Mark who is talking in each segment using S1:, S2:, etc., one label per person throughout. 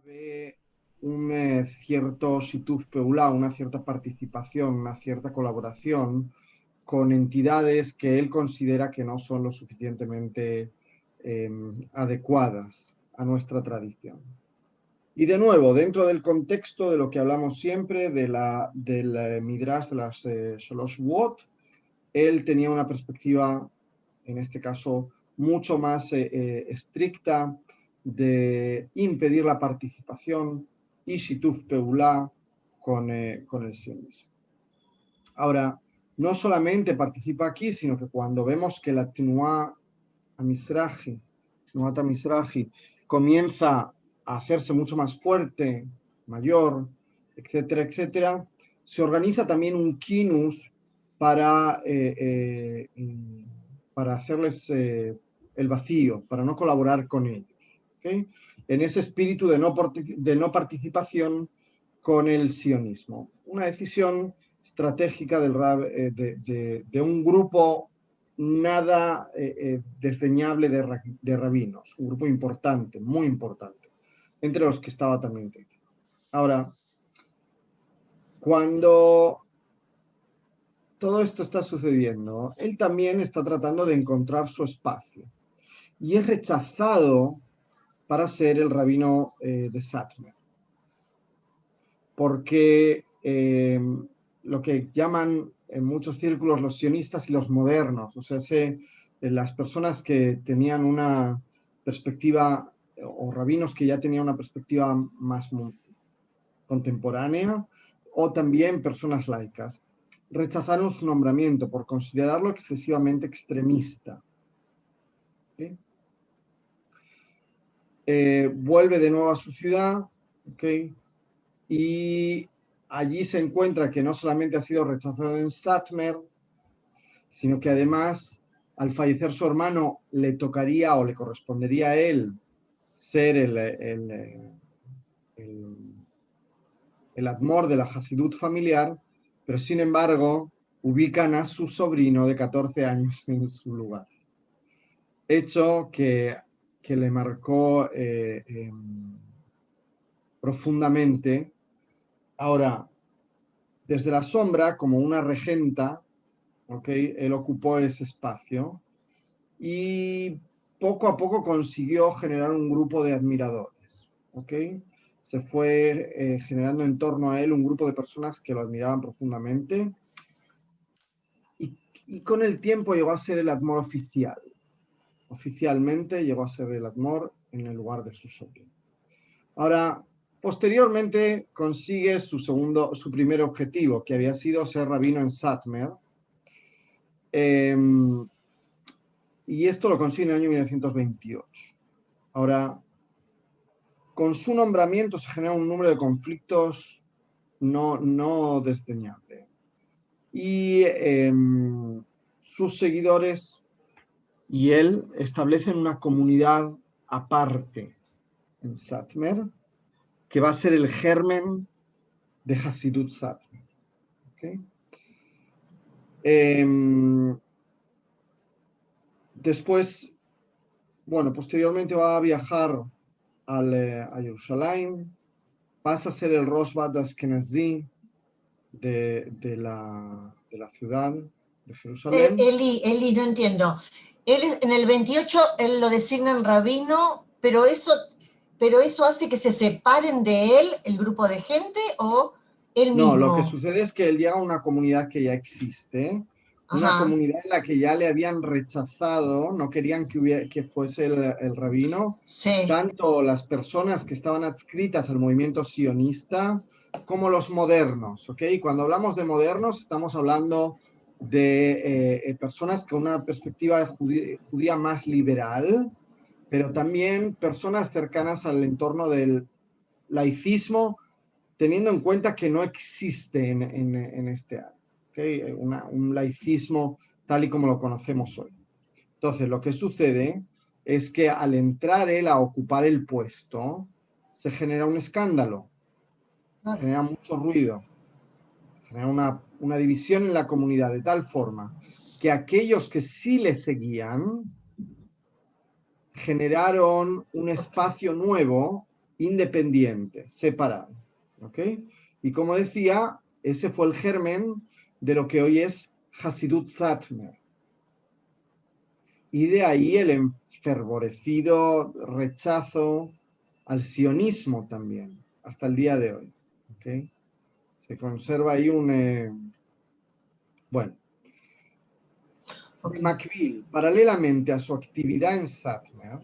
S1: ve un cierto shituf peulá, una cierta participación, una cierta colaboración con entidades que él considera que no son lo suficientemente adecuadas a nuestra tradición. Y de nuevo, dentro del contexto de lo que hablamos siempre, del Midrash de las Shalosh Shvuot, él tenía una perspectiva, en este caso, mucho más estricta de impedir la participación y shituf peulá con el sionismo. Ahora, no solamente participa aquí, sino que cuando vemos que la Tnuat HaMizrahi comienza a hacerse mucho más fuerte, mayor, etcétera, etcétera, se organiza también un kinus para hacerles el vacío, para no colaborar con ellos. ¿Okay? En ese espíritu de no participación con el sionismo. Una decisión estratégica de un grupo nada desdeñable de rabinos, un grupo importante, muy importante, entre los que estaba también Tito. Ahora, cuando todo esto está sucediendo, él también está tratando de encontrar su espacio y es rechazado para ser el rabino de Satmar, porque lo que llaman en muchos círculos los sionistas y los modernos, o sea, las personas que tenían una perspectiva, o rabinos que ya tenían una perspectiva más contemporánea, o también personas laicas, rechazaron su nombramiento por considerarlo excesivamente extremista. ¿Sí? Vuelve de nuevo a su ciudad, ¿okay? Y allí se encuentra que no solamente ha sido rechazado en Satmer, sino que además, al fallecer su hermano, le tocaría o le correspondería a él ser el admor de la Hasidut familiar, pero sin embargo ubican a su sobrino de 14 años en su lugar. Hecho que le marcó profundamente. Ahora, desde la sombra, como una regenta, ¿okay? Él ocupó ese espacio y poco a poco consiguió generar un grupo de admiradores. ¿Okay? Se fue generando en torno a él un grupo de personas que lo admiraban profundamente y con el tiempo llegó a ser el admor oficial. Oficialmente llegó a ser el admor en el lugar de su sobrino. Ahora, posteriormente consigue su primer objetivo, que había sido ser rabino en Satmer. Y esto lo consigue en el año 1928. Ahora, con su nombramiento se genera un número de conflictos no desdeñable. Y sus seguidores y él establecen una comunidad aparte en Satmer, que va a ser el germen de Hasidut Satmer. ¿Okay? Después, bueno, posteriormente va a viajar a Jerusalén, pasa a ser el Rosbat Ashkenazí de la ciudad de Jerusalén.
S2: Eli, no entiendo. En el 28 él lo designan rabino, pero eso hace que se separen de él el grupo de gente o él mismo.
S1: No, lo que sucede es que él llega a una comunidad que ya existe, una comunidad en la que ya le habían rechazado, no querían que fuese el rabino,
S2: sí.
S1: Tanto las personas que estaban adscritas al movimiento sionista como los modernos, ¿ok? Cuando hablamos de modernos estamos hablando de personas con una perspectiva judía más liberal, pero también personas cercanas al entorno del laicismo, teniendo en cuenta que no existe en este área, ¿okay? Un laicismo tal y como lo conocemos hoy. Entonces, lo que sucede es que al entrar él a ocupar el puesto, se genera un escándalo, genera mucho ruido, genera una división en la comunidad de tal forma que aquellos que sí le seguían generaron un espacio nuevo independiente, separado. ¿Ok? Y como decía, ese fue el germen de lo que hoy es Hasidut Satmer. Y de ahí el enfervorecido rechazo al sionismo también, hasta el día de hoy. ¿Okay? Se conserva ahí un... bueno.
S2: Ok.
S1: Macville, paralelamente a su actividad en Satmer,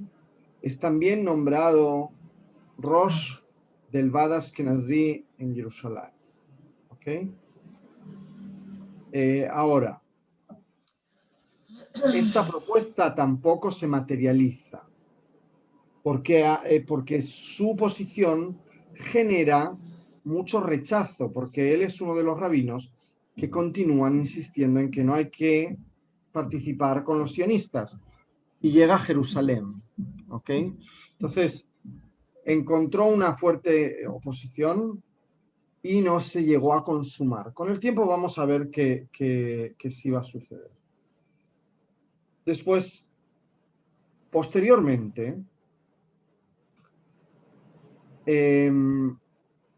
S1: es también nombrado Rosh del Bad Ashkenazi en Jerusalén. ¿Ok? Ahora, esta propuesta tampoco se materializa, porque su posición genera mucho rechazo, porque él es uno de los rabinos que continúan insistiendo en que no hay que participar con los sionistas, y llega a Jerusalén. ¿Ok? Entonces, encontró una fuerte oposición y no se llegó a consumar. Con el tiempo vamos a ver que sí va a suceder. Después, posteriormente,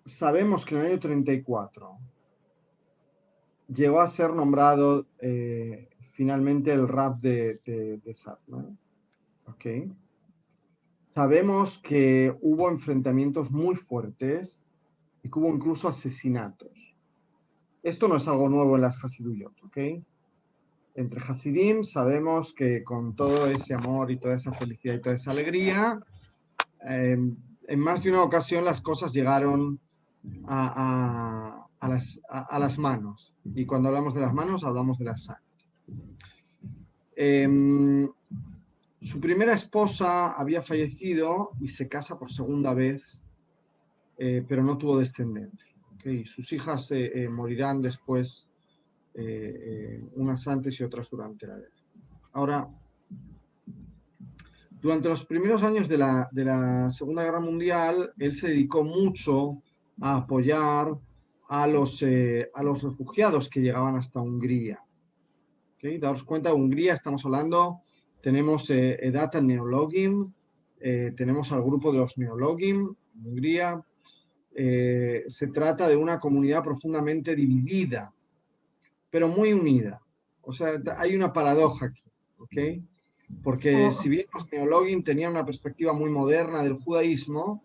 S1: sabemos que en el año 34 llegó a ser nombrado finalmente el Rab de Satmar. ¿Ok? Sabemos que hubo enfrentamientos muy fuertes y que hubo incluso asesinatos. Esto no es algo nuevo en las Hasiduyot, ¿ok? Entre Hasidim sabemos que con todo ese amor y toda esa felicidad y toda esa alegría, en más de una ocasión las cosas llegaron a las manos. Y cuando hablamos de las manos, hablamos de la sangre. Su primera esposa había fallecido y se casa por segunda vez, pero no tuvo descendencia. ¿Okay? Sus hijas morirán después, unas antes y otras durante la guerra. Ahora, durante los primeros años de la Segunda Guerra Mundial, él se dedicó mucho a apoyar a los refugiados que llegaban hasta Hungría. ¿Okay? Daos cuenta, Hungría, estamos hablando, tenemos Edata Neologim, tenemos al grupo de los Neologim, Hungría. Se trata de una comunidad profundamente dividida, pero muy unida. O sea, hay una paradoja aquí, ¿ok? Porque si bien los Neologim tenían una perspectiva muy moderna del judaísmo,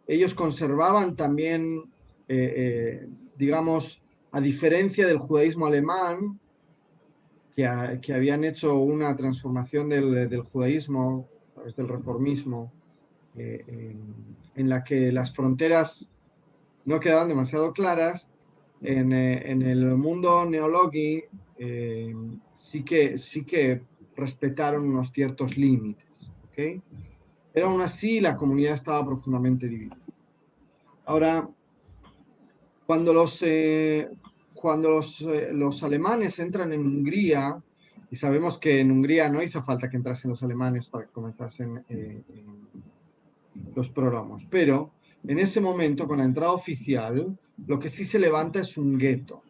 S1: ellos conservaban también, digamos, a diferencia del judaísmo alemán, que habían hecho una transformación del judaísmo a través del reformismo, en la que las fronteras no quedaban demasiado claras. En el mundo neologi sí que respetaron unos ciertos límites, ¿ok? Pero aún así la comunidad estaba profundamente dividida. Ahora, cuando los alemanes entran en Hungría, y sabemos que en Hungría no hizo falta que entrasen los alemanes para que comenzasen los programas, pero en ese momento, con la entrada oficial, lo que sí se levanta es un gueto.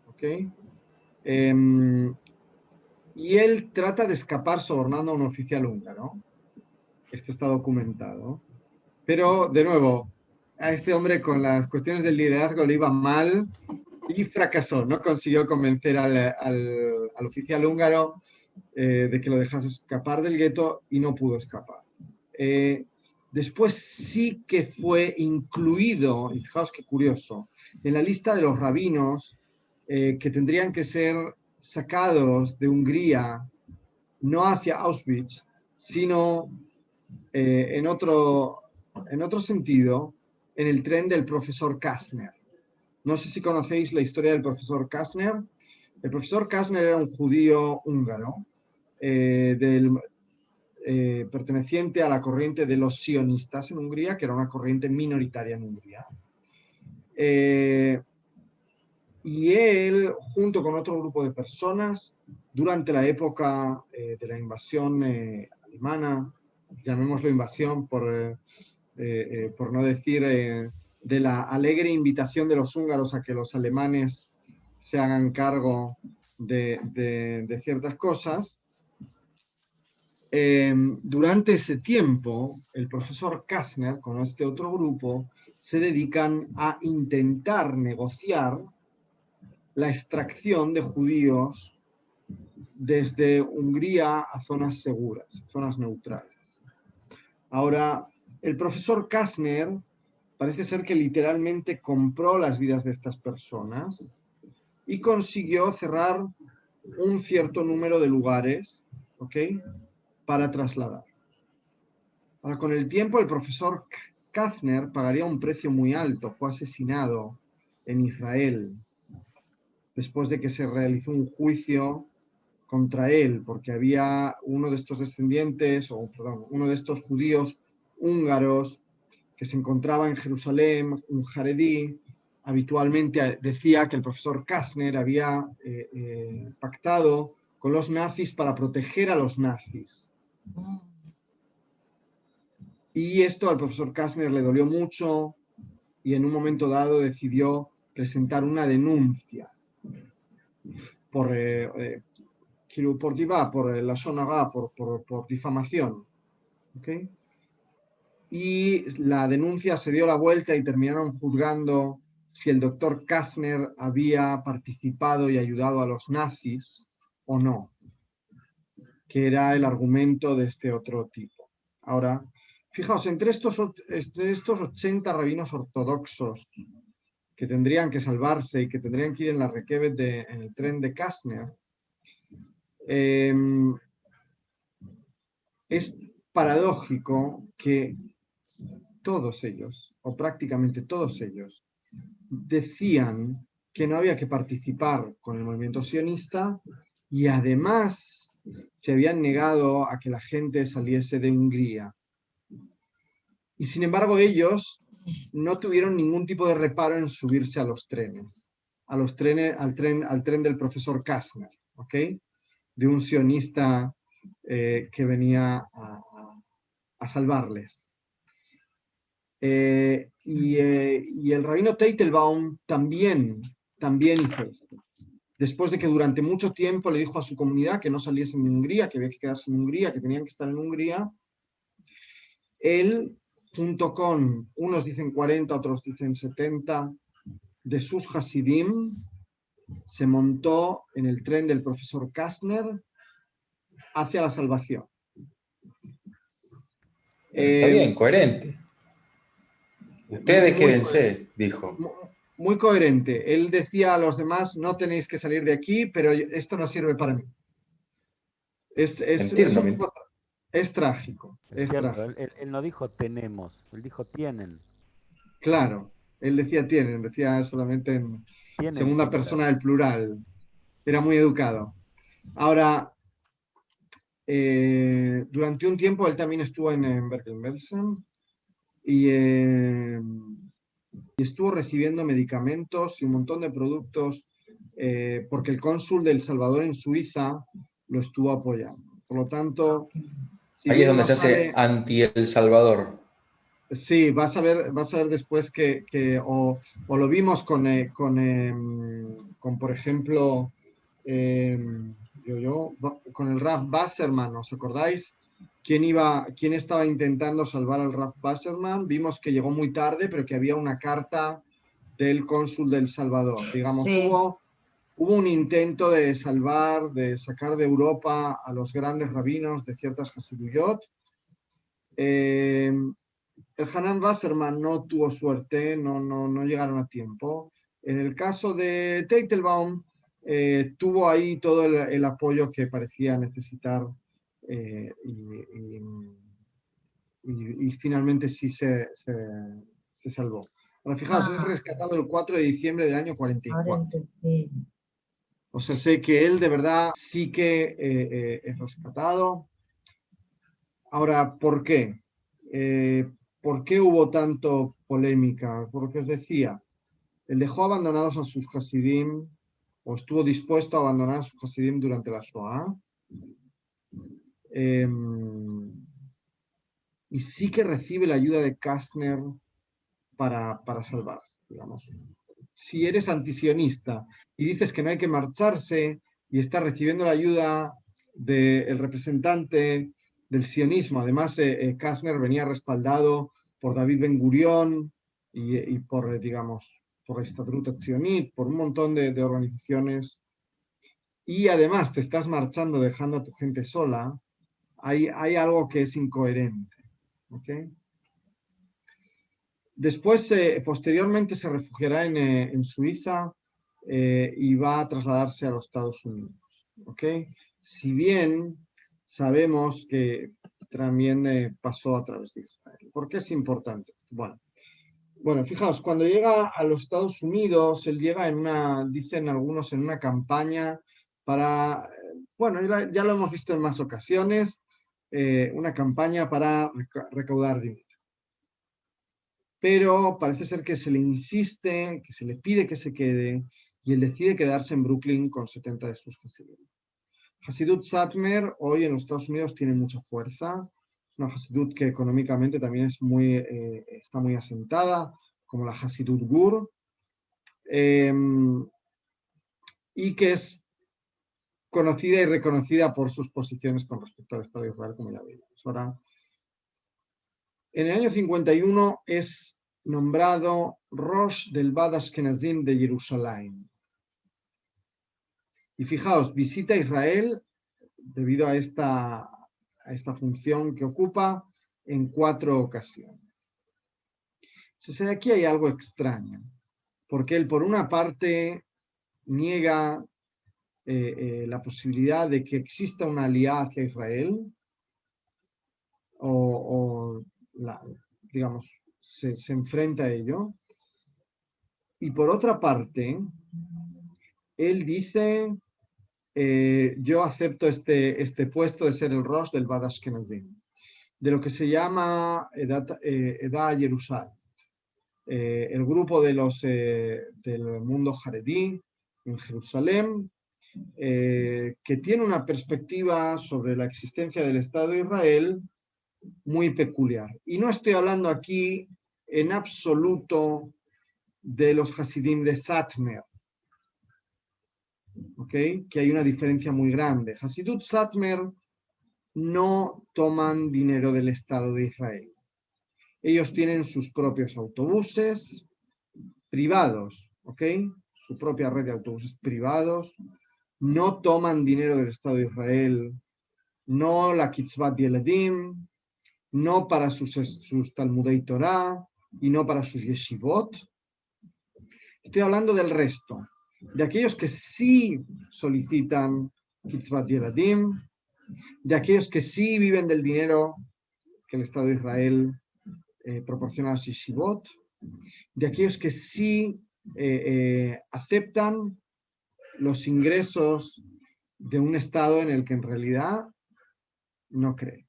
S1: ¿Ok? Y él trata de escapar sobornando a un oficial húngaro. Esto está documentado. Pero, de nuevo, a este hombre con las cuestiones del liderazgo le iba mal y fracasó. No consiguió convencer al oficial húngaro de que lo dejase escapar del gueto y no pudo escapar. Después sí que fue incluido, y fijaos qué curioso, en la lista de los rabinos que tendrían que ser sacados de Hungría, no hacia Auschwitz, sino en otro sentido, en el tren del profesor Kastner. No sé si conocéis la historia del profesor Kastner. El profesor Kastner era un judío húngaro perteneciente a la corriente de los sionistas en Hungría, que era una corriente minoritaria en Hungría. Y él, junto con otro grupo de personas, durante la época de la invasión alemana, llamémoslo invasión por no decir de la alegre invitación de los húngaros a que los alemanes se hagan cargo de ciertas cosas, Durante ese tiempo, el profesor Kastner, con este otro grupo, se dedican a intentar negociar la extracción de judíos desde Hungría a zonas seguras, zonas neutrales. Ahora, el profesor Kastner parece ser que literalmente compró las vidas de estas personas y consiguió cerrar un cierto número de lugares, ¿ok?, para trasladar. Ahora, con el tiempo, el profesor Kastner pagaría un precio muy alto. Fue asesinado en Israel después de que se realizó un juicio contra él, porque había uno de estos descendientes, o perdón, uno de estos judíos húngaros que se encontraba en Jerusalén, un jaredí, habitualmente decía que el profesor Kastner había pactado con los nazis para proteger a los nazis. Y esto al profesor Kastner le dolió mucho y en un momento dado decidió presentar una denuncia por la zona por difamación. ¿Okay? Y la denuncia se dio la vuelta y terminaron juzgando si el doctor Kastner había participado y ayudado a los nazis o no, que era el argumento de este otro tipo. Ahora, fijaos, entre estos 80 rabinos ortodoxos que tendrían que salvarse y que tendrían que ir en la Rekevet en el tren de Kastner, es paradójico que todos ellos, o prácticamente todos ellos, decían que no había que participar con el movimiento sionista y además se habían negado a que la gente saliese de Hungría. Y sin embargo ellos no tuvieron ningún tipo de reparo en subirse a los trenes, al tren del profesor Kastner, ¿ok?, de un sionista que venía a salvarles. Y el rabino Teitelbaum también hizo esto. Después de que durante mucho tiempo le dijo a su comunidad que no saliesen de Hungría, que había que quedarse en Hungría, que tenían que estar en Hungría, él, junto con, unos dicen 40, otros dicen 70, de sus Hasidim, se montó en el tren del profesor Kastner hacia la salvación.
S3: Está bien, coherente. Ustedes quédense, dijo.
S1: Muy coherente. Él decía a los demás, no tenéis que salir de aquí, pero esto no sirve para mí. Es trágico.
S4: Es cierto, él no dijo tenemos, él dijo tienen.
S1: Claro, él decía tienen, decía solamente en segunda persona del plural. Era muy educado. Ahora, durante un tiempo él también estuvo en Bergen-Belsen y estuvo recibiendo medicamentos y un montón de productos porque el cónsul de El Salvador en Suiza lo estuvo apoyando. Por lo tanto...
S3: Ahí es donde se hace anti-El Salvador.
S1: Sí, vas a ver después que o lo vimos con por ejemplo, con el Raf Wasserman, ¿os acordáis? ¿Quién estaba intentando salvar al Raf Wasserman? Vimos que llegó muy tarde, pero que había una carta del cónsul de El Salvador. Digamos,
S2: sí.
S1: Hubo un intento de sacar de Europa a los grandes rabinos de ciertas Hasiduyot. El Hanan Wasserman no tuvo suerte, no llegaron a tiempo. En el caso de Teitelbaum, tuvo ahí todo el apoyo que parecía necesitar y finalmente sí se salvó. Ahora, fijaos, es rescatado el 4 de diciembre del año 44. O sea, sé que él de verdad sí que es rescatado. Ahora, ¿por qué? ¿Por qué hubo tanto polémica? Porque os decía, él dejó abandonados a sus Hasidim, o estuvo dispuesto a abandonar a sus Hasidim durante la Shoah. Y sí que recibe la ayuda de Kastner para salvarse, digamos. Si eres antisionista y dices que no hay que marcharse y estás recibiendo la ayuda del representante del sionismo. Además, Kastner venía respaldado por David Ben Gurión y por, digamos, por la Histadrut Hatzionit, por un montón de organizaciones. Y además te estás marchando dejando a tu gente sola, hay algo que es incoherente. ¿Okay? Después, posteriormente, se refugiará en Suiza y va a trasladarse a los Estados Unidos. ¿Okay? Si bien sabemos que también pasó a través de Israel. ¿Por qué es importante? Bueno, fijaos, cuando llega a los Estados Unidos, él llega dicen algunos, en una campaña para, bueno, ya lo hemos visto en más ocasiones, una campaña para recaudar dinero. Pero parece ser que se le insiste, que se le pide que se quede, y él decide quedarse en Brooklyn con 70 de sus Hasidut. Hasidut Satmer hoy en los Estados Unidos tiene mucha fuerza. Es una Hasidut que económicamente también está muy asentada, como la Hasidut Gur, y que es conocida y reconocida por sus posiciones con respecto al Estado de Israel, como ya veíamos. Ahora, en el año 51 es nombrado Rosh del Bad Ashkenazim de Jerusalén. Y fijaos, visita Israel debido a esta función que ocupa en 4 ocasiones. Entonces aquí hay algo extraño, porque él por una parte niega la posibilidad de que exista una alianza hacia Israel, digamos, se enfrenta a ello, y por otra parte, él dice, yo acepto este puesto de ser el Rosh del Bad Ashkenazim, de lo que se llama Edá Jerusalén, el grupo del mundo jaredí en Jerusalén, que tiene una perspectiva sobre la existencia del Estado de Israel muy peculiar. Y no estoy hablando aquí en absoluto de los Hasidim de Satmer, ¿okay? Que hay una diferencia muy grande. Hasidut Satmer no toman dinero del Estado de Israel. Ellos tienen sus propios autobuses privados, ¿ok? Su propia red de autobuses privados. No toman dinero del Estado de Israel, no la Kitzvat Yeladim, no para sus Talmudei Torah y no para sus yeshivot. Estoy hablando del resto, de aquellos que sí solicitan Kitzvat Yeladim, de aquellos que sí viven del dinero que el Estado de Israel proporciona a los yeshivot, de aquellos que sí aceptan los ingresos de un Estado en el que en realidad no cree.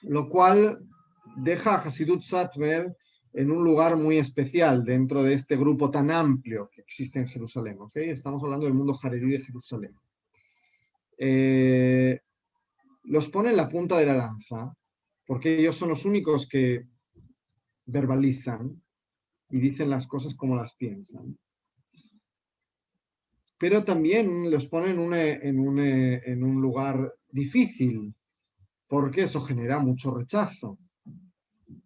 S1: Lo cual deja a Hasidut Satmer en un lugar muy especial dentro de este grupo tan amplio que existe en Jerusalén. ¿Okay? Estamos hablando del mundo jaredí de Jerusalén. Los pone en la punta de la lanza, porque ellos son los únicos que verbalizan y dicen las cosas como las piensan. Pero también los pone en un lugar difícil, porque eso genera mucho rechazo.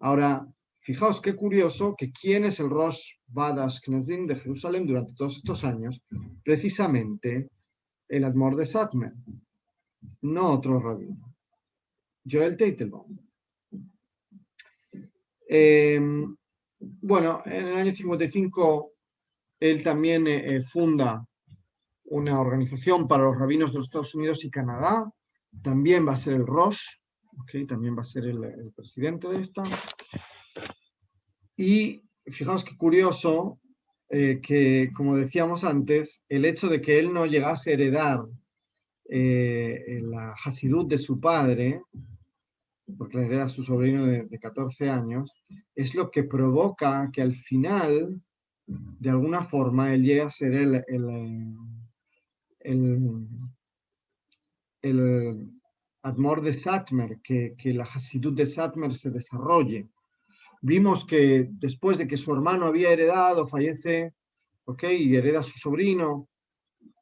S1: Ahora, fijaos qué curioso que quién es el Rosh Bad Ashkenazim de Jerusalén durante todos estos años, precisamente el Admor de Satmer, no otro rabino, Joel Teitelbaum. Bueno, en el año 55 él también funda una organización para los rabinos de los Estados Unidos y Canadá, también va a ser el Rosh, ¿okay? También va a ser el presidente de esta. Y fijaos qué curioso que, como decíamos antes, el hecho de que él no llegase a heredar la Hasidut de su padre, porque la hereda su sobrino de 14 años, es lo que provoca que al final, de alguna forma, él llegue a ser el Admor de Satmer, que la Hasidut de Satmer se desarrolle. Vimos que después de que su hermano había heredado, fallece, ¿okay? Y hereda a su sobrino,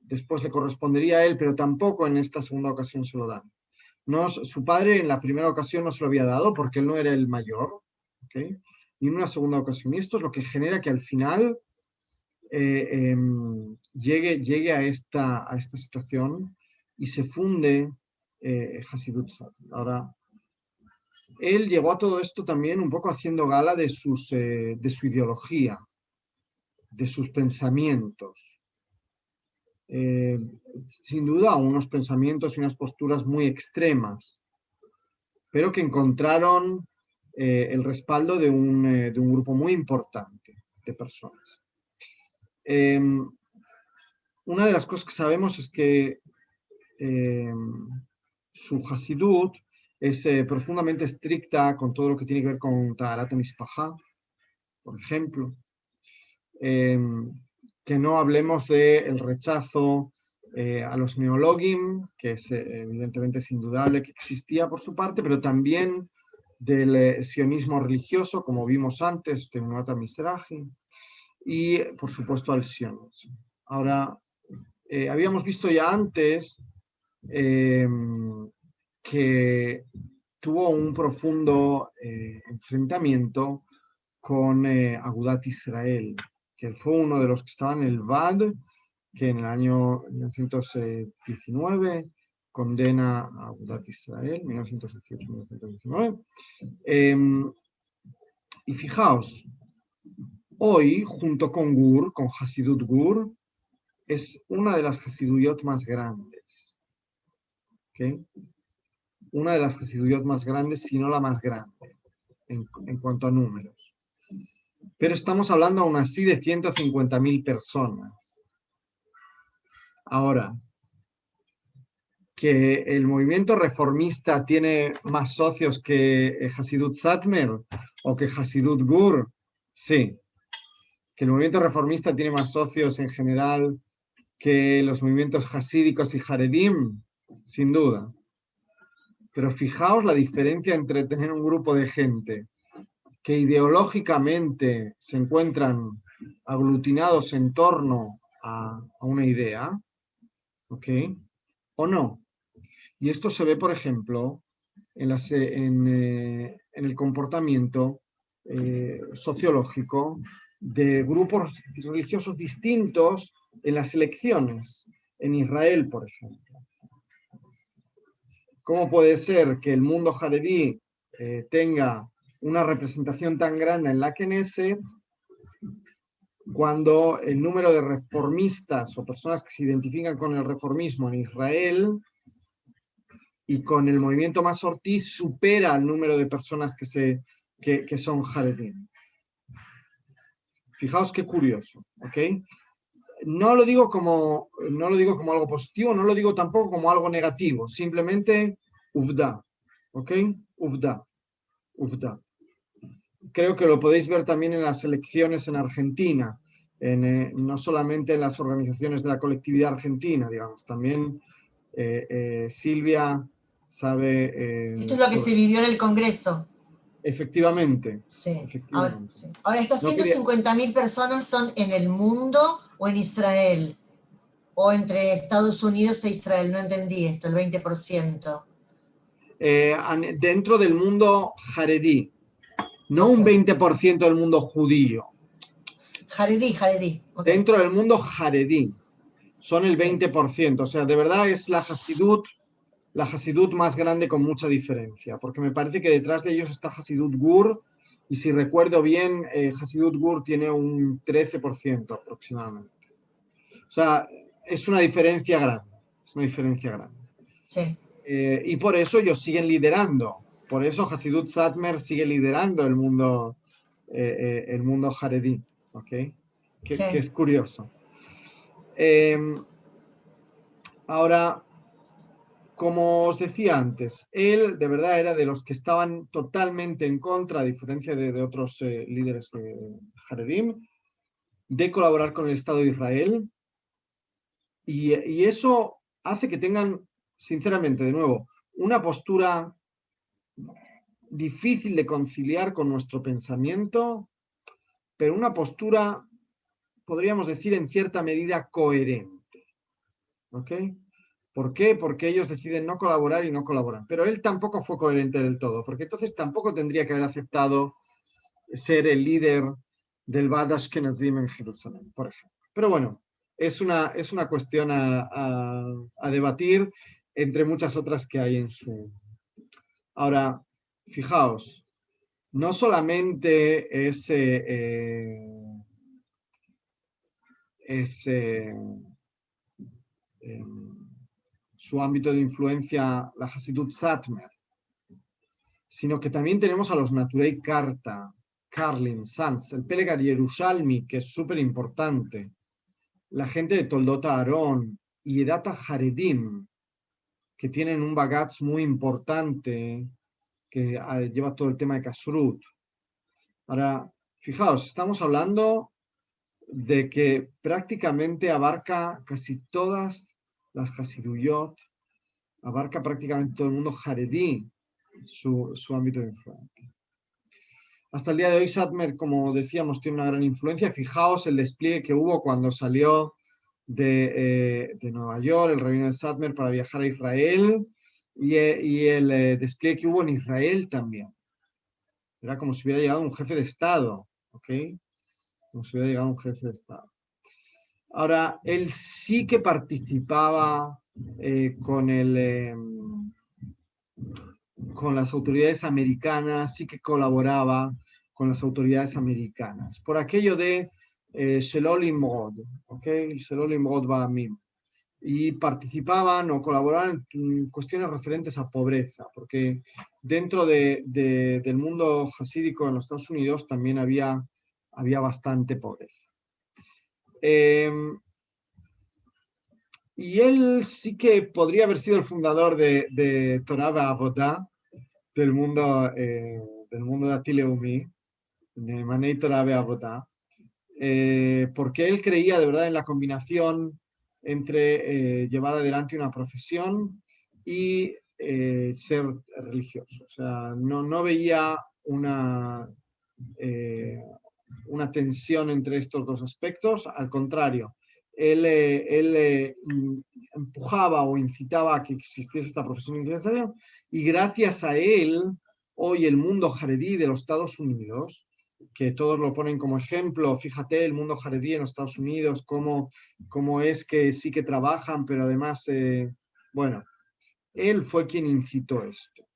S1: después le correspondería a él, pero tampoco en esta segunda ocasión se lo dan. Su padre en la primera ocasión no se lo había dado porque él no era el mayor, ¿ok? Y en una segunda ocasión. Y esto es lo que genera que al final llegue a esta situación y se funde Hasidut Satmar. Ahora, él llegó a todo esto también un poco haciendo gala de su ideología, de sus pensamientos. Sin duda, unos pensamientos y unas posturas muy extremas, pero que encontraron el respaldo de un grupo muy importante de personas. Una de las cosas que sabemos es que su Hasidut es profundamente estricta con todo lo que tiene que ver con Taharat HaMishpachá, por ejemplo. Que no hablemos del rechazo a los neologim, que evidentemente es indudable que existía por su parte, pero también del sionismo religioso, como vimos antes, que Temurat HaMizrahi, y por supuesto al sionismo. Ahora, habíamos visto ya antes que tuvo un profundo enfrentamiento con Agudat Israel, que fue uno de los que estaban en el VAD, que en el año 1919 condena a Agudat Israel, 1918-1919. Y fijaos, hoy, junto con Gur, con Hasidut Gur, es una de las Hasiduyot más grandes. ¿Okay? Una de las Hasiduyot más grandes, si no la más grande, en cuanto a números. Pero estamos hablando aún así de 150.000 personas. Ahora, que el movimiento reformista tiene más socios que Hasidut Satmer o que Hasidut Gur, sí. Que el movimiento reformista tiene más socios en general que los movimientos hasídicos y Haredim, sin duda. Pero fijaos la diferencia entre tener un grupo de gente que ideológicamente se encuentran aglutinados en torno a una idea, ¿ok? O no. Y esto se ve, por ejemplo, en el comportamiento sociológico de grupos religiosos distintos en las elecciones, en Israel, por ejemplo. ¿Cómo puede ser que el mundo jaredí tenga una representación tan grande en la Knesset cuando el número de reformistas o personas que se identifican con el reformismo en Israel y con el movimiento Masortí supera el número de personas que son Haredim? Fijaos qué curioso, ¿ok? No lo digo como algo positivo, no lo digo tampoco como algo negativo, simplemente uvda, ¿ok? Uvda. Creo que lo podéis ver también en las elecciones en Argentina, no solamente en las organizaciones de la colectividad argentina, digamos, también Silvia sabe...
S2: Esto es lo que se vivió en el Congreso.
S1: Efectivamente.
S2: Sí.
S1: Efectivamente.
S2: Ahora, ¿estas 150.000 personas son en el mundo o en Israel? ¿O entre Estados Unidos e Israel? No entendí esto, el 20%.
S1: Dentro del mundo jaredí. No un 20% del mundo judío.
S2: Jaredí. Okay.
S1: Dentro del mundo jaredí. Son el 20%. O sea, de verdad es la Hasidut más grande con mucha diferencia. Porque me parece que detrás de ellos está Hasidut Gur. Y si recuerdo bien, Hasidut Gur tiene un 13% aproximadamente. O sea, es una diferencia grande.
S2: Sí.
S1: Y por eso ellos siguen liderando. Por eso Hasidut Satmer sigue liderando el mundo jaredí, ¿ok? Que es curioso. Ahora, como os decía antes, él de verdad era de los que estaban totalmente en contra, a diferencia de otros líderes jaredim, de colaborar con el Estado de Israel. Y eso hace que tengan, sinceramente, de nuevo, una postura difícil de conciliar con nuestro pensamiento, pero una postura, podríamos decir, en cierta medida coherente. ¿Ok? ¿Por qué? Porque ellos deciden no colaborar y no colaboran. Pero él tampoco fue coherente del todo, porque entonces tampoco tendría que haber aceptado ser el líder del Bad Ashkenazim en Jerusalén, por ejemplo. Pero bueno, es una cuestión a debatir entre muchas otras que hay en su... Ahora, fijaos, no solamente es su ámbito de influencia la Hasidut Satmer, sino que también tenemos a los Naturei Karta, Karlin, Sanz, el Pelegar Yerushalmi, que es súper importante, la gente de Toldota Aarón y Edata Haredim, que tienen un bagatz muy importante que lleva todo el tema de Kashrut. Ahora, fijaos, estamos hablando de que prácticamente abarca casi todas las Hasiduyot, abarca prácticamente todo el mundo Haredí, su ámbito de influencia. Hasta el día de hoy, Satmer, como decíamos, tiene una gran influencia. Fijaos el despliegue que hubo cuando salió de Nueva York, el rabino de Satmer, para viajar a Israel, y el despliegue que hubo en Israel también. Era como si hubiera llegado un jefe de Estado, ¿ok? Como si hubiera llegado un jefe de Estado. Ahora, él sí que participaba con las autoridades americanas, sí que colaboraba con las autoridades americanas, por aquello de Shelo Limrod, ¿ok? Shelo Limrod Ba'amim. Y participaban o colaboraban en cuestiones referentes a pobreza, porque dentro del mundo hasídico en los Estados Unidos también había bastante pobreza. Y él sí que podría haber sido el fundador de Torah Ba'avodah, del mundo de Atileumi, de Manei Torah Ba'avodah, porque él creía de verdad en la combinación entre llevar adelante una profesión y ser religioso. O sea, no veía una tensión entre estos dos aspectos, al contrario, él empujaba o incitaba a que existiese esta profesión de investigación, y gracias a él, hoy el mundo jaredí de los Estados Unidos, que todos lo ponen como ejemplo, fíjate el mundo jaredí en los Estados Unidos, cómo es que sí que trabajan, pero además, bueno, él fue quien incitó esto.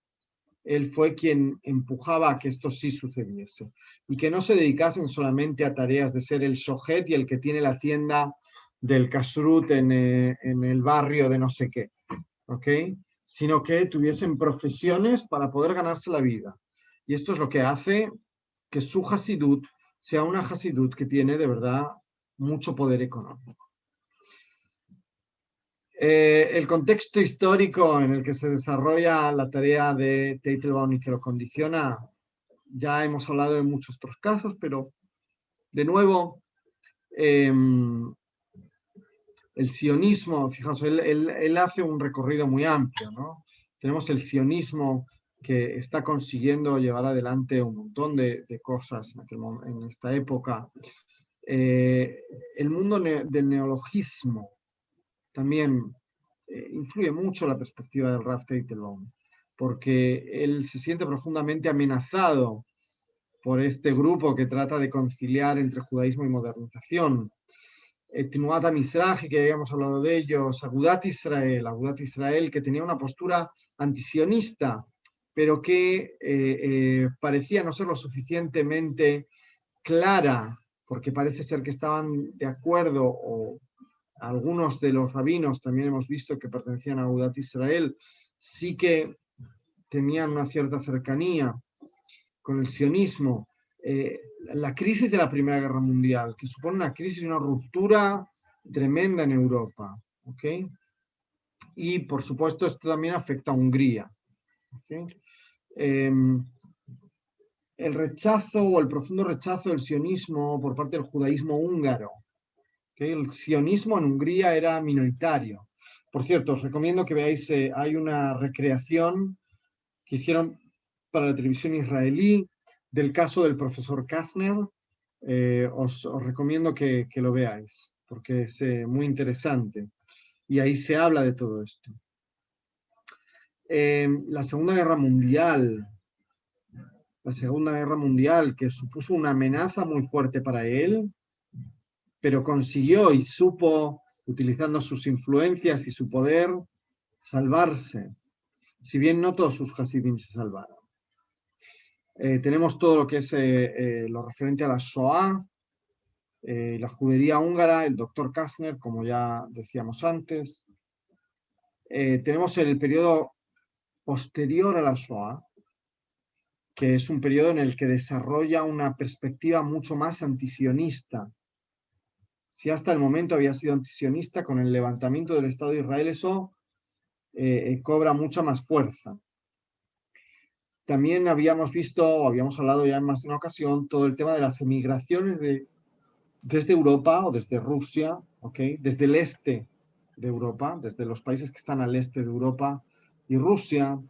S1: Él fue quien empujaba a que esto sí sucediese y que no se dedicasen solamente a tareas de ser el shohet y el que tiene la tienda del kashrut en el barrio de no sé qué, ¿ok? Sino que tuviesen profesiones para poder ganarse la vida. Y esto es lo que hace que su hasidut sea una hasidut que tiene de verdad mucho poder económico. El contexto histórico en el que se desarrolla la tarea de Teitelbaum y que lo condiciona, ya hemos hablado de muchos otros casos, pero de nuevo, el sionismo, fijaos, él hace un recorrido muy amplio, ¿no? Tenemos el sionismo que está consiguiendo llevar adelante un montón de cosas en esta época. El mundo del neologismo también influye mucho la perspectiva del Rav Teitelbaum, porque él se siente profundamente amenazado por este grupo que trata de conciliar entre judaísmo y modernización. Tnuat HaMizrahi, que habíamos hablado de ellos, Agudat Israel, que tenía una postura antisionista, pero que parecía no ser lo suficientemente clara, porque parece ser que estaban de acuerdo, o algunos de los rabinos también hemos visto que pertenecían a Agudat Israel, sí que tenían una cierta cercanía con el sionismo. La crisis de la Primera Guerra Mundial, que supone una crisis y una ruptura tremenda en Europa, ¿ok? Y por supuesto esto también afecta a Hungría, ¿okay? El rechazo o el profundo rechazo del sionismo por parte del judaísmo húngaro, ¿okay? El sionismo en Hungría era minoritario. Por cierto, os recomiendo que veáis, hay una recreación que hicieron para la televisión israelí del caso del profesor Kastner. Os recomiendo que lo veáis, porque es muy interesante. Y ahí se habla de todo esto. La Segunda Guerra Mundial, que supuso una amenaza muy fuerte para él, pero consiguió y supo, utilizando sus influencias y su poder, salvarse, si bien no todos sus hasidim se salvaron. Tenemos todo lo que es lo referente a la Shoah, la judería húngara, el doctor Kastner, como ya decíamos antes. Tenemos el periodo posterior a la Shoah, que es un periodo en el que desarrolla una perspectiva mucho más antisionista. Si hasta el momento había sido antisionista, con el levantamiento del Estado de Israel eso cobra mucha más fuerza. También habíamos visto, o habíamos hablado ya en más de una ocasión, todo el tema de las emigraciones desde Europa o desde Rusia, ¿okay? Desde el este de Europa, desde los países que están al este de Europa y Rusia,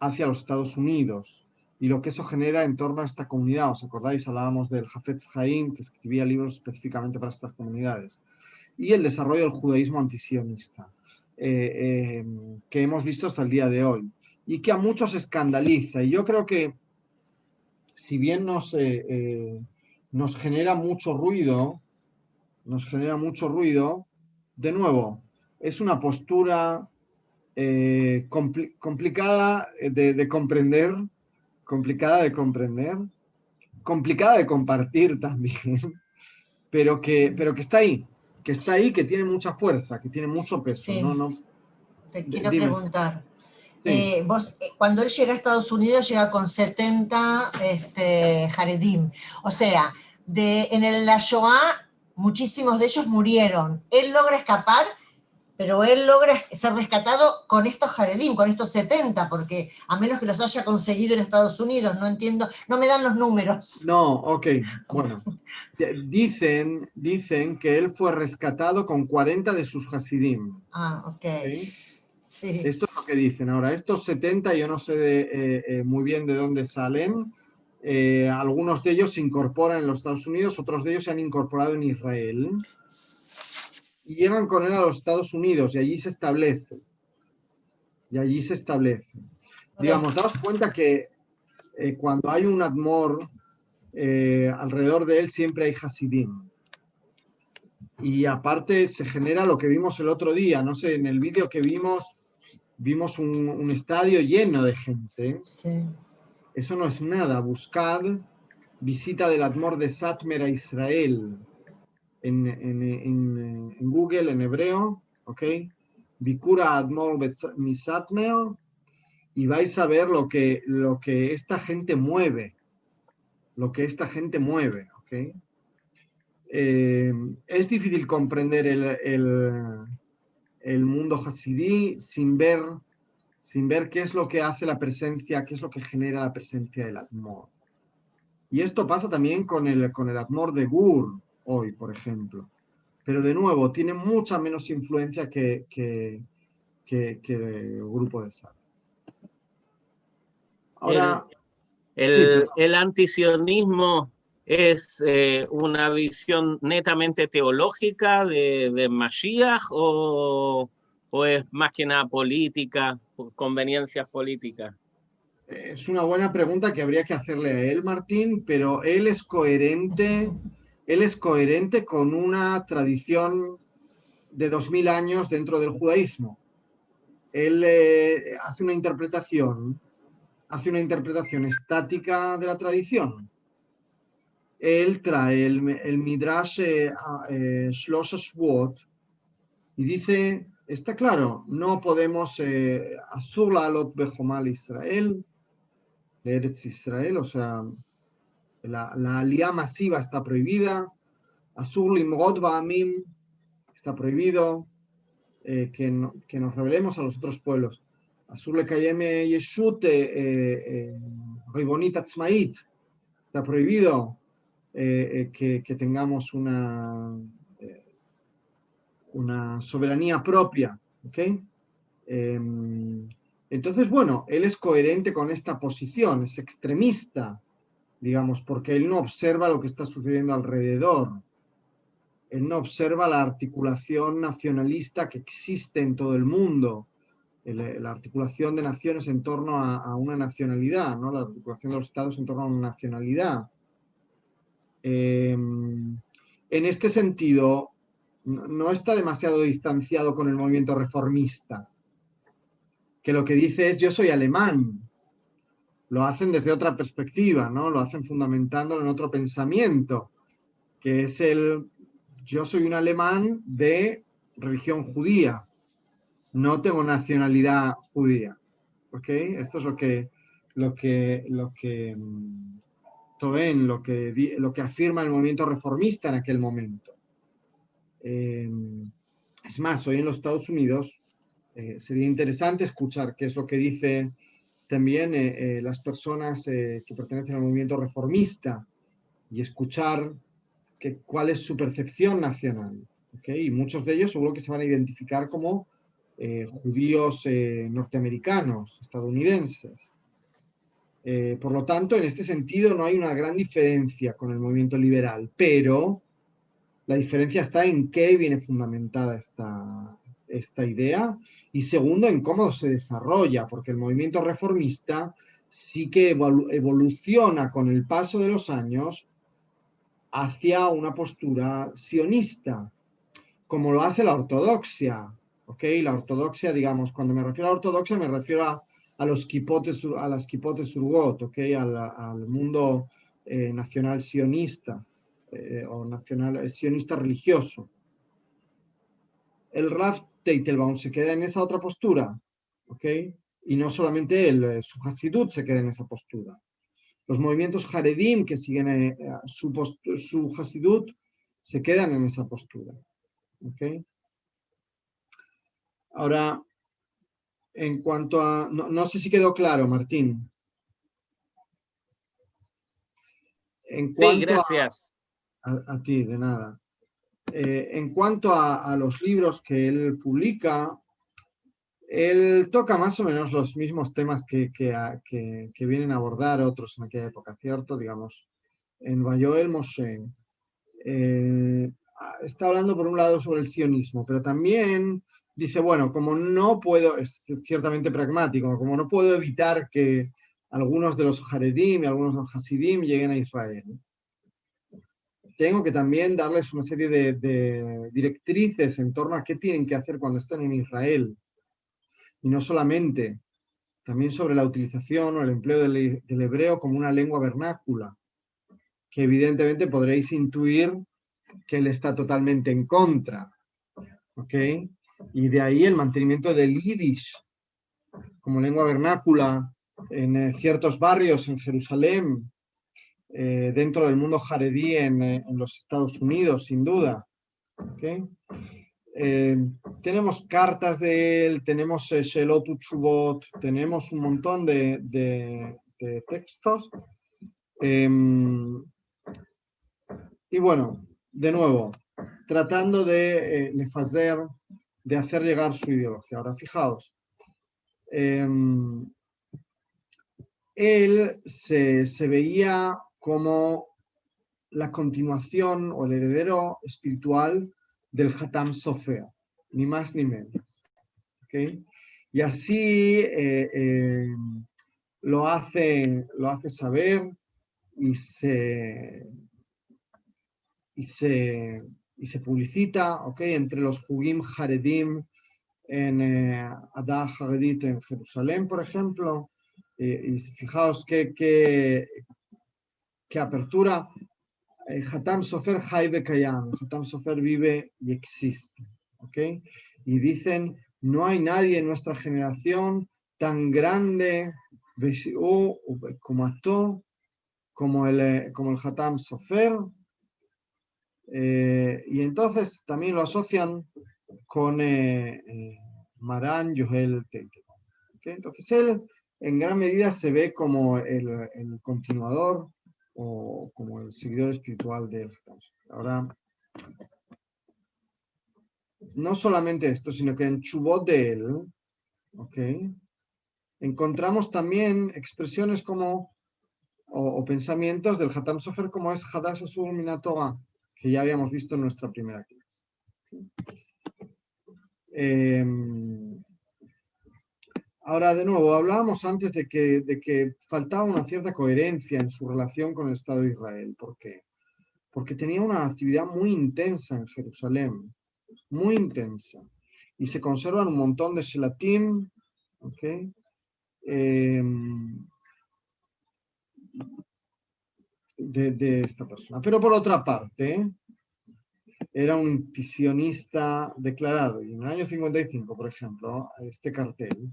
S1: hacia los Estados Unidos. Y lo que eso genera en torno a esta comunidad. ¿Os acordáis? Hablábamos del Hafetz Haim, que escribía libros específicamente para estas comunidades. Y el desarrollo del judaísmo antisionista, que hemos visto hasta el día de hoy. Y que a muchos escandaliza. Y yo creo que, si bien nos genera mucho ruido, de nuevo, es una postura complicada de comprender, complicada de compartir también, pero que está ahí, que tiene mucha fuerza, que tiene mucho peso.
S2: Sí.
S1: No,
S2: te quiero
S1: dime.
S2: preguntar.
S1: Sí.
S2: Cuando él llega a Estados Unidos, llega con 70 Haredim. O sea, en la Shoah, muchísimos de ellos murieron. Él logra escapar, pero él logra ser rescatado con estos Haredim, con estos 70, porque a menos que los haya conseguido en Estados Unidos, no entiendo, no me dan los números.
S1: No, ok, bueno. Dicen que él fue rescatado con 40 de sus Hasidim.
S2: Ah, ok. Sí.
S1: Esto es lo que dicen. Ahora, estos 70 yo no sé muy bien de dónde salen. Algunos de ellos se incorporan en los Estados Unidos, otros de ellos se han incorporado en Israel. Y llegan con él a los Estados Unidos y allí se establece. Digamos, daos cuenta que cuando hay un Admor, alrededor de él siempre hay Hasidim. Y aparte se genera lo que vimos el otro día. No sé, en el vídeo que vimos un estadio lleno de gente.
S2: Sí.
S1: Eso no es nada. Buscad visita del Admor de Satmer a Israel en Google, en hebreo, ¿ok? Bikura Admor mi Satmer, y vais a ver lo que esta gente mueve. ¿Ok? Es difícil comprender el mundo hasidí sin ver qué es lo que hace la presencia, qué es lo que genera la presencia del Admor. Y esto pasa también con el Admor de Gur, hoy, por ejemplo. Pero de nuevo, tiene mucha menos influencia que el grupo de Sal. Ahora,
S5: el antisionismo es una visión netamente teológica de Mashiach o es más que nada política, conveniencias políticas.
S1: Es una buena pregunta que habría que hacerle a él, Martín, pero él es coherente con una tradición de 2000 años dentro del judaísmo. Él hace una interpretación estática de la tradición. Él trae el Midrash Shlosh Shvuot y dice, está claro, no podemos Asur la'alot bejomal Israel, Eretz Israel, o sea, la aliyá masiva está prohibida, Asur limrod ba'amim está prohibido, que nos rebelemos a los otros pueblos. Asur lekayem yeshut ribonit atzmait, está prohibido que tengamos una soberanía propia, ¿ok? Entonces, bueno, él es coherente con esta posición, es extremista, digamos, porque él no observa lo que está sucediendo alrededor. él no observa la articulación nacionalista que existe en todo el mundo, la articulación de naciones en torno a una nacionalidad, ¿no? La articulación de los estados en torno a una nacionalidad. En este sentido, no está demasiado distanciado con el movimiento reformista, que lo que dice es yo soy alemán. Lo hacen desde otra perspectiva, ¿no? Lo hacen fundamentándolo en otro pensamiento, que es yo soy un alemán de religión judía, no tengo nacionalidad judía. ¿Ok? Esto es lo que afirma el movimiento reformista en aquel momento. Es más, hoy en los Estados Unidos sería interesante escuchar qué es lo que dice también las personas que pertenecen al movimiento reformista y escuchar cuál es su percepción nacional. ¿Okay? Y muchos de ellos seguro que se van a identificar como judíos norteamericanos, estadounidenses. Por lo tanto, en este sentido no hay una gran diferencia con el movimiento liberal, pero la diferencia está en qué viene fundamentada esta idea y segundo, en cómo se desarrolla, porque el movimiento reformista sí que evoluciona con el paso de los años hacia una postura sionista, como lo hace la ortodoxia. ¿Ok? La ortodoxia, digamos, cuando me refiero a ortodoxia me refiero a las kipotes urgot, ¿ok? Al mundo nacional sionista o nacional sionista religioso. El Rav Teitelbaum se queda en esa otra postura, ¿ok? Y no solamente él, su Hasidut se queda en esa postura. Los movimientos Haredim que siguen su Hasidut se quedan en esa postura, ¿ok? Ahora, en cuanto a... No sé si quedó claro, Martín.
S5: Sí, gracias.
S1: A ti, de nada. En cuanto a los libros que él publica, él toca más o menos los mismos temas que vienen a abordar otros en aquella época, ¿cierto? Digamos, en Vayoel Moshe está hablando por un lado sobre el sionismo, pero también dice, bueno, como no puedo, es ciertamente pragmático, como no puedo evitar que algunos de los Haredim y algunos de los Hasidim lleguen a Israel, tengo que también darles una serie de directrices en torno a qué tienen que hacer cuando están en Israel. Y no solamente, también sobre la utilización o el empleo del hebreo como una lengua vernácula, que evidentemente podréis intuir que él está totalmente en contra. ¿Ok? Y de ahí el mantenimiento del yiddish como lengua vernácula en ciertos barrios en Jerusalén, dentro del mundo jaredí en los Estados Unidos, sin duda. ¿Okay? Tenemos cartas de él, tenemos Shelot Utshuvot, tenemos un montón de textos. Y bueno, de nuevo, tratando de hacer llegar su ideología. Ahora, fijaos, él se veía como la continuación o el heredero espiritual del Hatam Sofer, ni más ni menos. ¿Okay? Y así lo hace saber y se publicita, ¿okay? Entre los Jugim Haredim en Adah Haredit en Jerusalén, por ejemplo. Y fijaos qué apertura. Hatam Sofer Hay Bekayam. Hatam Sofer vive y existe. ¿Okay? Y dicen, no hay nadie en nuestra generación tan grande como el Hatam Sofer. Y entonces también lo asocian con Maran Yohel Teitelbaum. ¿Okay? Entonces él en gran medida se ve como el continuador o como el seguidor espiritual del Hatam Sofer. Ahora, no solamente esto, sino que en Chubot de él, ¿okay? Encontramos también expresiones como o pensamientos del Hatam Sofer como es Hadash Asur Minatorah, que ya habíamos visto en nuestra primera clase. Ahora, de nuevo, hablábamos antes de que faltaba una cierta coherencia en su relación con el Estado de Israel. ¿Por qué? Porque tenía una actividad muy intensa en Jerusalén, muy intensa. Y se conservan un montón de shelatim, ¿ok? De esta persona. Pero por otra parte, era un sionista declarado. Y en el año 55, por ejemplo, este cartel,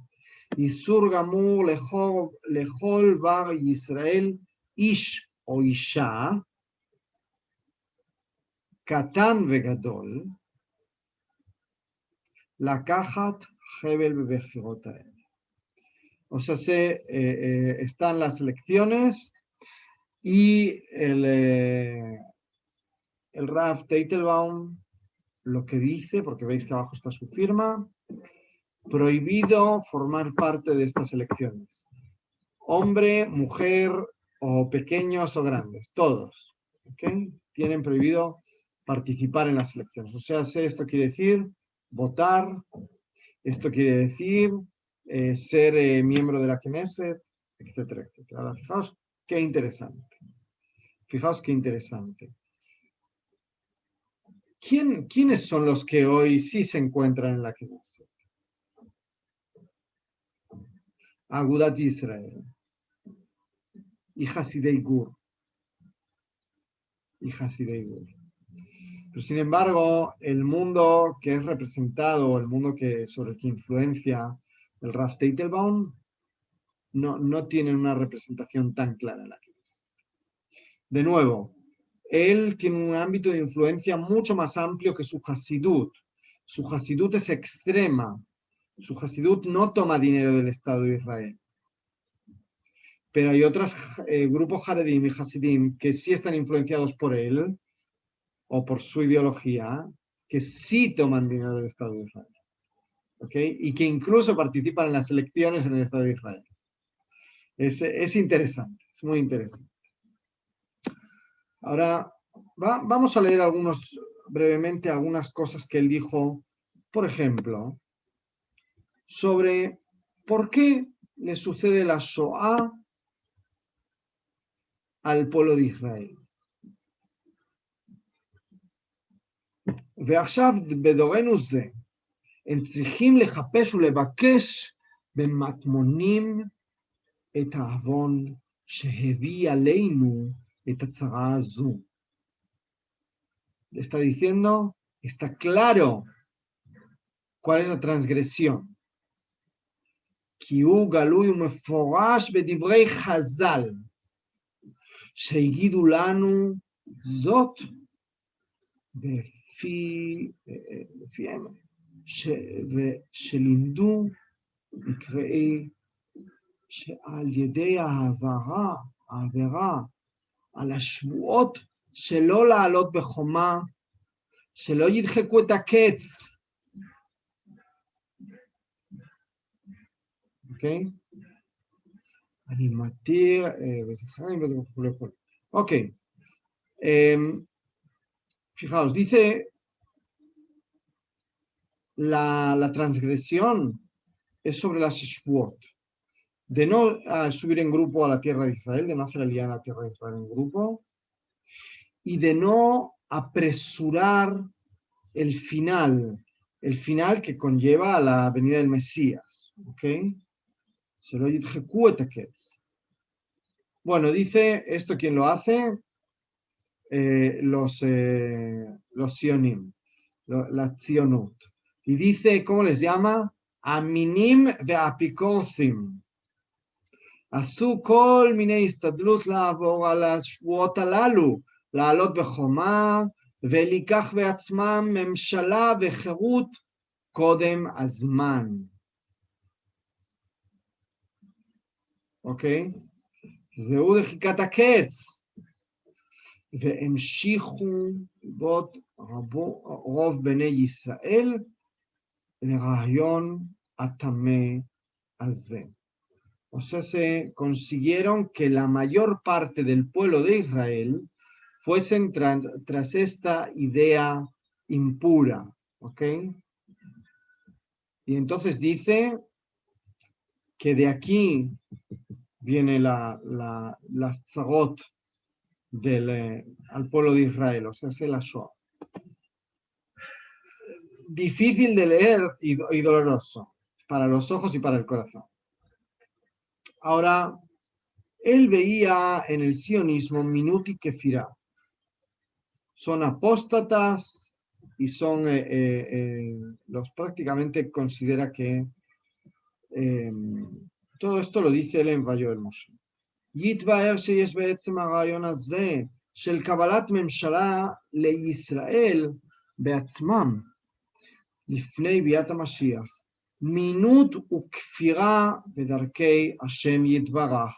S1: Isur Gamur Lechol Bar Israel Ish o Isha, Katan Vegadol, Lakachat Hebel Bebejirot Hael. O sea, están las elecciones y el Rav Teitelbaum lo que dice, porque veis que abajo está su firma, prohibido formar parte de estas elecciones. Hombre, mujer, o pequeños o grandes, todos, ¿ok? Tienen prohibido participar en las elecciones. O sea, esto quiere decir votar, esto quiere decir ser miembro de la Knesset, etcétera, etcétera. Ahora, fijaos qué interesante. Fijaos qué interesante. ¿Quiénes son los que hoy sí se encuentran en la Knesset? Agudat Israel y Hasidei Gur. Pero sin embargo, el mundo que es representado, el mundo sobre el que influencia el Rav Teitelbaum, no tiene una representación tan clara en la Knesset. De nuevo, él tiene un ámbito de influencia mucho más amplio que su Hasidut. Su Hasidut es extrema. Su Hasidut no toma dinero del Estado de Israel. Pero hay otros grupos Haredim y Hasidim que sí están influenciados por él o por su ideología, que sí toman dinero del Estado de Israel. ¿Okay? Y que incluso participan en las elecciones en el Estado de Israel. Es interesante, es muy interesante. Ahora, vamos a leer brevemente algunas cosas que él dijo, por ejemplo, sobre por qué le sucede la Shoah al pueblo de Israel. ועכשיו בדורנו זה, הם צריכים לחפש ולבקש במטמונים את העוון שהביא עלינו את הצרה הזו. Le está diciendo, está claro cuál es la transgresión. כי הוא גלוי ומפורש בדברי חז"ל, שהגידו לנו זאת לפיהם, שלימדו מקראי שעל ידי העבירה על השבועות שלא לעלות בחומה, שלא ידחקו את הקץ. אוקיי? אני מתיר, אוקיי. Fijaos, dice la transgresión es sobre las Shvuot, de no subir en grupo a la tierra de Israel, de no hacer aliyá en la tierra de Israel en grupo, y de no apresurar el final que conlleva a la venida del Mesías. ¿Ok? Bueno, dice esto, ¿quién lo hace? Los sionim, la tzionut. Y dice, ¿cómo les llama? Aminim ve'apikosim. עשו כל מיני הסתדלות לעבור על השבועות הללו, לעלות בחומה ולקח בעצמם ממשלה וחירות קודם הזמן. אוקיי? זהו דחיקת הקץ. והמשיכו רוב בני ישראל לרעיון הטמא הזה. O sea, se consiguieron que la mayor parte del pueblo de Israel fuesen tras esta idea impura, ¿ok? Y entonces dice que de aquí viene las tzarot al pueblo de Israel, o sea, es la Shoah. Difícil de leer y doloroso para los ojos y para el corazón. Ahora, él veía en el sionismo Minut y Kefirá. Son apóstatas y son, los prácticamente considera que todo esto lo dice él en Vayoel Moshe. יתבהר שיש בעצם הרעיון הזה של קבלת ממשלה לישראל בעצמם לפני ביאת המשיח, מינות וכפירה בדרכי השם יתברך.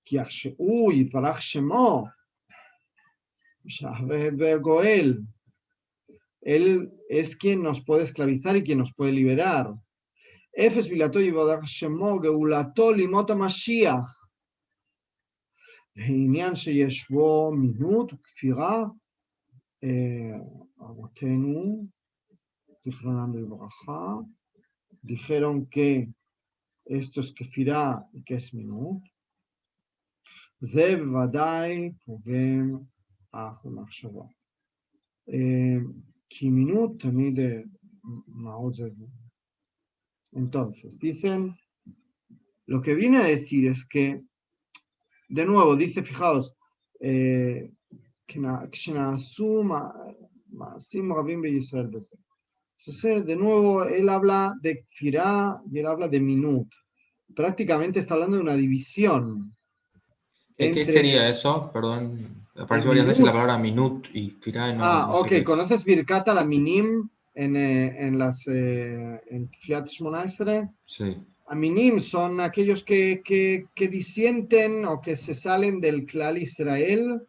S1: כי שהוא יתברך שמו, וגואל, él es quien nos puede esclavizar y quien nos puede liberar. אפס בילתו יתברך שמו, גאולתו לימות המשיח. העניין שיש בו מינות וכפירה, אבותינו, זיכרונם לברכה, dijeron que esto es כפירה y que es מינות, זה בוודאי פוגם אך במחשבה. כי מינות תמיד מאוד זה. Entonces, dicen, lo que viene a decir es que, de nuevo, dice, fijaos, de nuevo, él habla de Kfirá y él habla de Minut. Prácticamente está hablando de una división.
S3: ¿Qué sería eso? Perdón, apareció varias veces la palabra Minut y Kfirá. No
S1: ok,
S3: sé
S1: ¿conoces Birkat la Minim en Tfilat Shmona Esrei?
S3: Sí.
S1: Aminim son aquellos que disienten o que se salen del Klal Israel,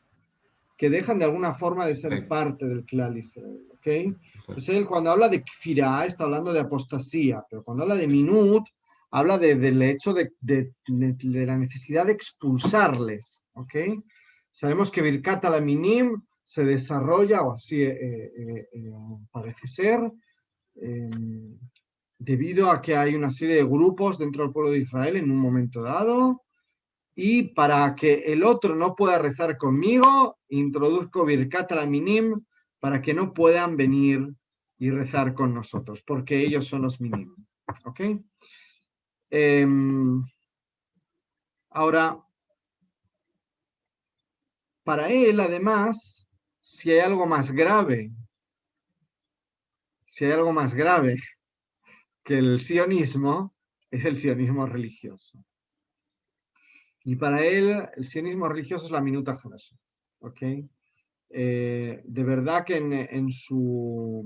S1: que dejan de alguna forma de ser parte del Klal Israel, ¿ok? Entonces él cuando habla de Kfirá está hablando de apostasía, pero cuando habla de Minut habla del hecho de la necesidad de expulsarles, ¿ok? Sabemos que Birkat al-Aminim se desarrolla, o así parece ser, debido a que hay una serie de grupos dentro del pueblo de Israel en un momento dado, y para que el otro no pueda rezar conmigo, introduzco Birkat al-Minim para que no puedan venir y rezar con nosotros, porque ellos son los minim. ¿Ok? Ahora, para él, además, si hay algo más grave que el sionismo, es el sionismo religioso. Y para él, el sionismo religioso es la minuta Hadashah. ¿Ok? De verdad que en su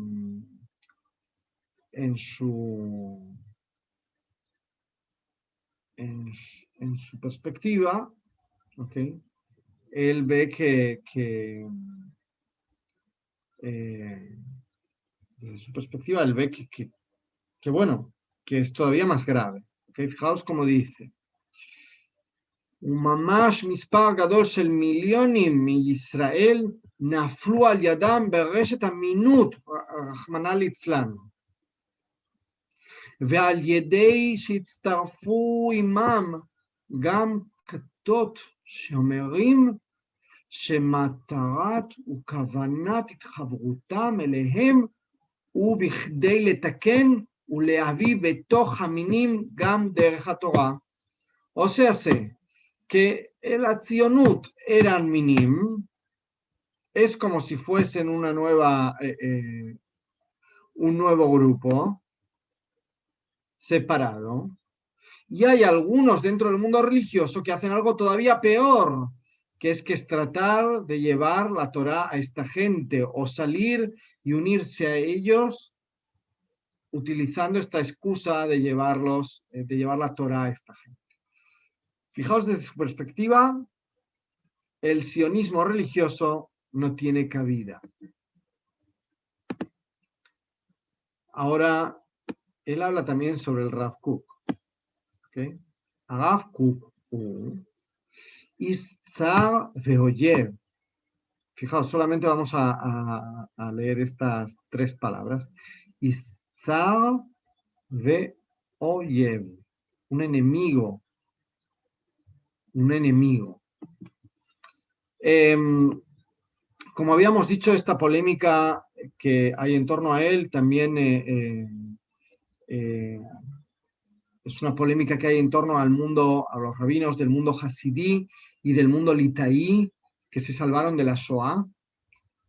S1: perspectiva, ¿ok? Él ve desde su perspectiva, él ve que bueno, que es todavía más grave. ¿Ok? Fijaos cómo dice. וממש מספר גדול של מיליונים מישראל נפלו על ידם ברשת המינות, רחמנא ליצלן. ועל ידי שהצטרפו עמם גם כתות שאומרים שמטרת וכוונת התחברותם אליהם הוא בכדי לתקן ולהביא בתוך המינים גם דרך התורה. O sea, que la tzionut eran minim, es como si fuesen un nuevo grupo separado, y hay algunos dentro del mundo religioso que hacen algo todavía peor, que es tratar de llevar la Torá a esta gente o salir y unirse a ellos utilizando esta excusa de llevar la Torá a esta gente. Fijaos desde su perspectiva, el sionismo religioso no tiene cabida. Ahora, él habla también sobre el Rav Kook. ¿Okay? Rav Kook is tsar veoyev Fijaos, solamente vamos a leer estas 3 palabras. Isar ve oyev, un enemigo, un enemigo. Como habíamos dicho, esta polémica que hay en torno a él también es una polémica que hay en torno al mundo, a los rabinos del mundo hasidí y del mundo litaí que se salvaron de la Shoah.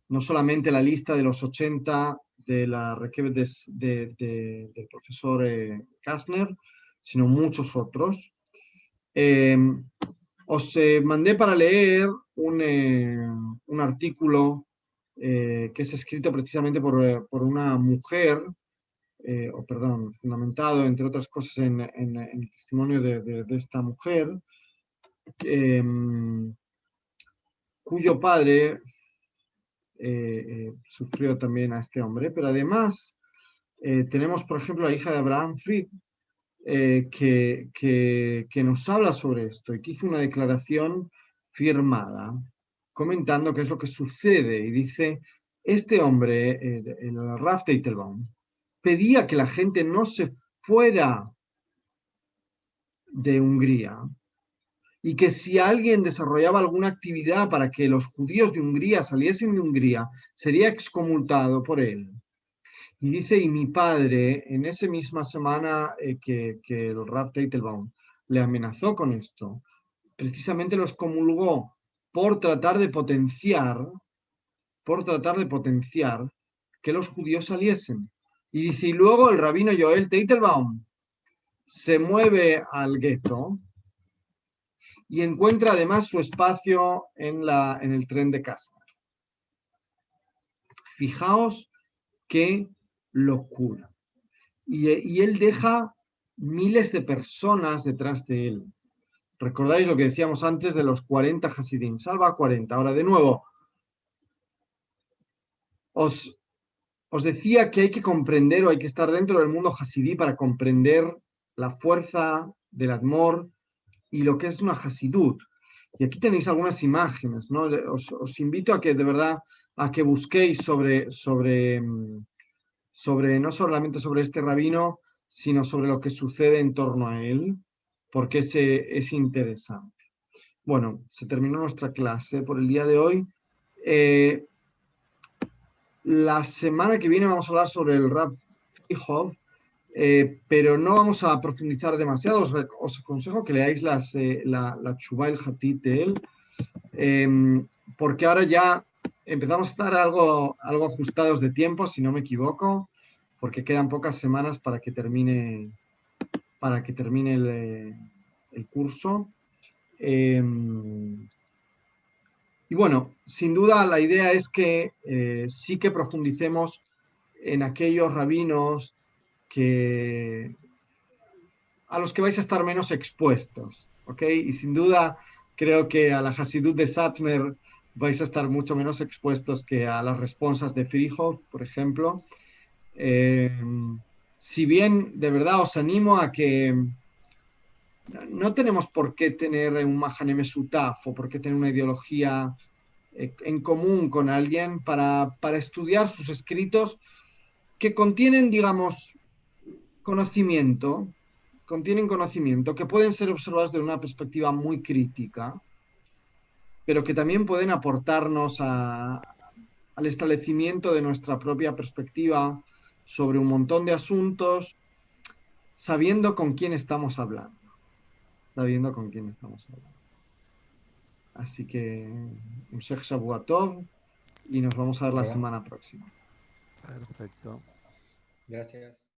S1: No solamente la lista de los 80 de la Requebet del profesor Kastner, sino muchos otros. Os mandé para leer un artículo que es escrito precisamente por una mujer, fundamentado, entre otras cosas, en el testimonio de esta mujer, cuyo padre sufrió también a este hombre, pero además tenemos, por ejemplo, la hija de Abraham Fried, que nos habla sobre esto y que hizo una declaración firmada comentando qué es lo que sucede y dice, este hombre, el Rav Teitelbaum, pedía que la gente no se fuera de Hungría y que si alguien desarrollaba alguna actividad para que los judíos de Hungría saliesen de Hungría, sería excomulgado por él. Y dice, y mi padre, en esa misma semana que el Rav Teitelbaum le amenazó con esto, precisamente los comulgó por tratar de potenciar que los judíos saliesen. Y dice, y luego el rabino Joel Teitelbaum se mueve al gueto y encuentra además su espacio en el tren de Kastner. Fijaos qué locura. Y él deja miles de personas detrás de él. ¿Recordáis lo que decíamos antes de los 40 Hasidim? Salva a 40. Ahora, de nuevo, os decía que hay que comprender o hay que estar dentro del mundo Hasidí para comprender la fuerza del Admor y lo que es una Hasidut. Y aquí tenéis algunas imágenes, ¿no? Os invito a que de verdad, a que busquéis sobre no solamente sobre este rabino, sino sobre lo que sucede en torno a él, porque es interesante. Bueno, se terminó nuestra clase por el día de hoy. La semana que viene vamos a hablar sobre el Rav Ihov, pero no vamos a profundizar demasiado. Os aconsejo que leáis la Tshuvah el Hatit de él, porque ahora ya empezamos a estar algo ajustados de tiempo, si no me equivoco, porque quedan pocas semanas para que termine el curso. Y bueno, sin duda la idea es que sí que profundicemos en aquellos rabinos a los que vais a estar menos expuestos, ¿ok? Y sin duda creo que a la Hasidut de Satmer vais a estar mucho menos expuestos que a las responsas de Frijov, por ejemplo. Si bien de verdad os animo a que no tenemos por qué tener un Mahane Mesutaf o por qué tener una ideología en común con alguien para estudiar sus escritos que contienen, digamos, conocimiento, que pueden ser observados de una perspectiva muy crítica, pero que también pueden aportarnos al establecimiento de nuestra propia perspectiva sobre un montón de asuntos, sabiendo con quién estamos hablando. Así que, un Shech Shavua Tov, y nos vamos a ver la semana próxima.
S4: Perfecto.
S3: Gracias.